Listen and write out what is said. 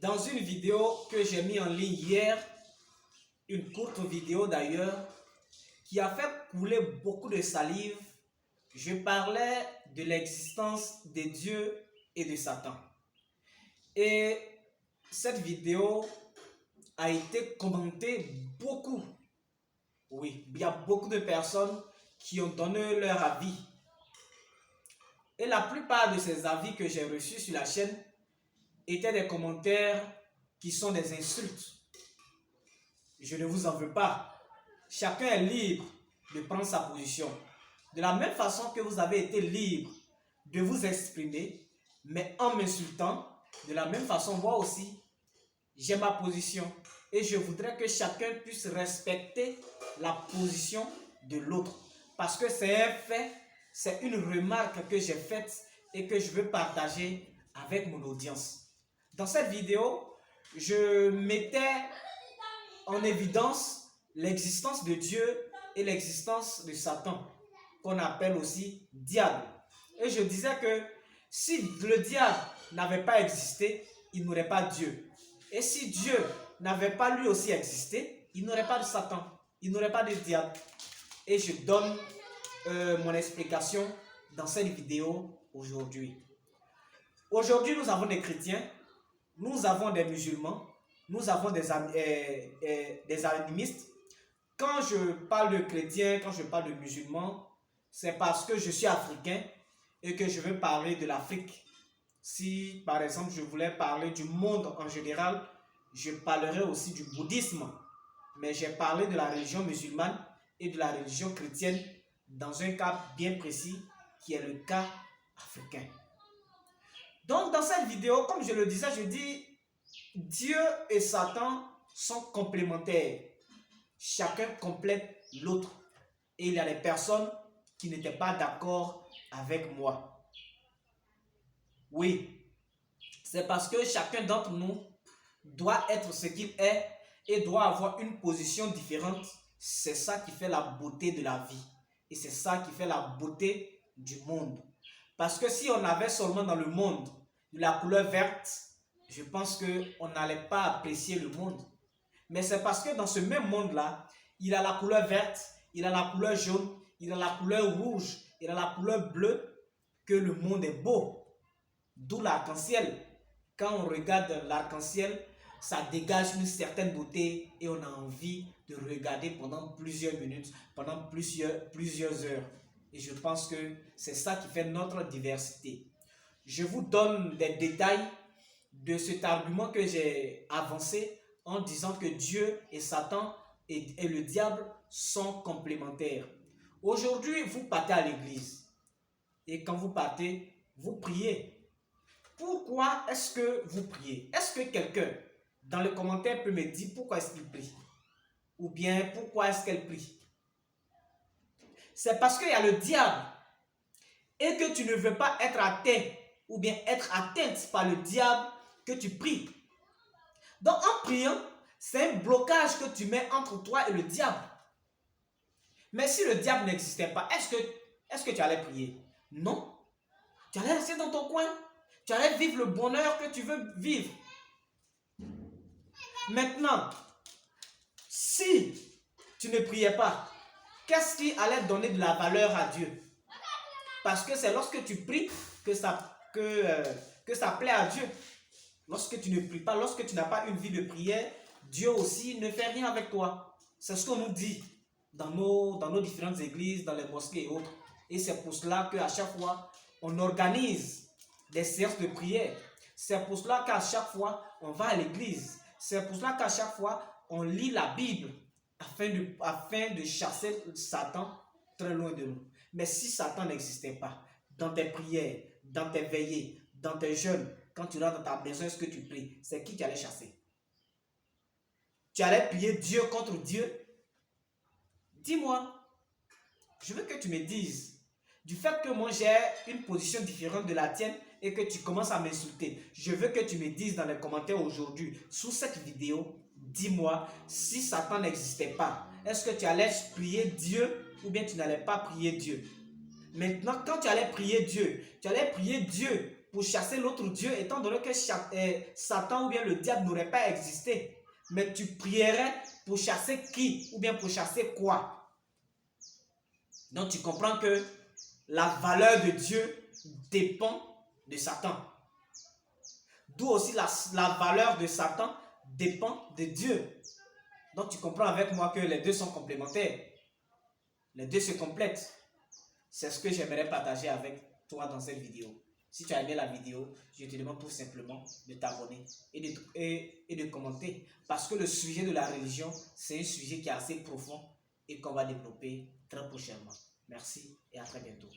Dans une vidéo que j'ai mis en ligne hier, une courte vidéo d'ailleurs, qui a fait couler beaucoup de salive, je parlais de l'existence de Dieu et de Satan. Et cette vidéo a été commentée beaucoup. Oui, il y a beaucoup de personnes qui ont donné leur avis. Et la plupart de ces avis que j'ai reçus sur la chaîne étaient des commentaires qui sont des insultes. Je ne vous en veux pas. Chacun est libre de prendre sa position. De la même façon que vous avez été libre de vous exprimer, mais en m'insultant, de la même façon, moi aussi, j'ai ma position. Et je voudrais que chacun puisse respecter la position de l'autre. Parce que c'est un fait, c'est une remarque que j'ai faite et que je veux partager avec mon audience. Dans cette vidéo, je mettais en évidence l'existence de Dieu et l'existence de Satan, qu'on appelle aussi diable. Et je disais que si le diable n'avait pas existé, il n'aurait pas Dieu. Et si Dieu n'avait pas lui aussi existé, il n'aurait pas de Satan, il n'aurait pas de diable. Et je donne mon explication dans cette vidéo aujourd'hui. Aujourd'hui, nous avons des chrétiens, nous avons des musulmans, nous avons des animistes. Quand je parle de chrétiens, quand je parle de musulmans, c'est parce que je suis africain et que je veux parler de l'Afrique. Si, par exemple, je voulais parler du monde en général, je parlerai aussi du bouddhisme. Mais j'ai parlé de la religion musulmane et de la religion chrétienne dans un cas bien précis qui est le cas africain. Donc, dans cette vidéo, comme je le disais, je dis Dieu et Satan sont complémentaires. Chacun complète l'autre. Et il y a des personnes qui n'étaient pas d'accord avec moi. Oui, c'est parce que chacun d'entre nous doit être ce qu'il est et doit avoir une position différente. C'est ça qui fait la beauté de la vie. Et c'est ça qui fait la beauté du monde. Parce que si on avait seulement dans le monde de la couleur verte, je pense qu'on n'allait pas apprécier le monde. Mais c'est parce que dans ce même monde-là, il a la couleur verte, il a la couleur jaune, il a la couleur rouge, il a la couleur bleue, que le monde est beau. D'où l'arc-en-ciel. Quand on regarde l'arc-en-ciel, ça dégage une certaine beauté et on a envie de regarder pendant plusieurs minutes, pendant plusieurs heures. Et je pense que c'est ça qui fait notre diversité. Je vous donne des détails de cet argument que j'ai avancé en disant que Dieu et Satan et le diable sont complémentaires. Aujourd'hui, vous partez à l'église et quand vous partez, vous priez. Pourquoi est-ce que vous priez? Est-ce que quelqu'un dans les commentaires peut me dire pourquoi est-ce qu'il prie? Ou bien pourquoi est-ce qu'elle prie? C'est parce qu'il y a le diable et que tu ne veux pas être atteint ou bien être atteinte par le diable que tu pries. Donc en priant, c'est un blocage que tu mets entre toi et le diable. Mais si le diable n'existait pas, est-ce que tu allais prier? Non. Tu allais rester dans ton coin. Tu allais vivre le bonheur que tu veux vivre. Maintenant, si tu ne priais pas, qu'est-ce qui allait donner de la valeur à Dieu? Parce que c'est lorsque tu pries que ça plaît à Dieu. Lorsque tu ne pries pas, lorsque tu n'as pas une vie de prière, Dieu aussi ne fait rien avec toi. C'est ce qu'on nous dit dans nos différentes églises, dans les mosquées et autres. Et c'est pour cela qu'à chaque fois, on organise des séances de prière. C'est pour cela qu'à chaque fois, on va à l'église. C'est pour cela qu'à chaque fois, on lit la Bible afin de chasser Satan très loin de nous. Mais si Satan n'existait pas, dans tes prières, dans tes veillées, dans tes jeûnes, quand tu rentres dans ta maison, est-ce que tu pries? C'est qui allait chasser? Tu allais prier Dieu contre Dieu? Dis-moi. Je veux que tu me dises. Du fait que moi j'ai une position différente de la tienne et que tu commences à m'insulter, je veux que tu me dises dans les commentaires aujourd'hui, sous cette vidéo, dis-moi si Satan n'existait pas. Est-ce que tu allais prier Dieu ou bien tu n'allais pas prier Dieu? Maintenant, quand tu allais prier Dieu pour chasser l'autre Dieu, étant donné que Satan ou bien le diable n'aurait pas existé. Mais tu prierais pour chasser qui ou bien pour chasser quoi? Donc tu comprends que la valeur de Dieu dépend de Satan. D'où aussi la valeur de Satan dépend de Dieu. Donc tu comprends avec moi que les deux sont complémentaires. Les deux se complètent. C'est ce que j'aimerais partager avec toi dans cette vidéo. Si tu as aimé la vidéo, je te demande tout simplement de t'abonner et de commenter. Parce que le sujet de la religion, c'est un sujet qui est assez profond et qu'on va développer très prochainement. Merci et à très bientôt.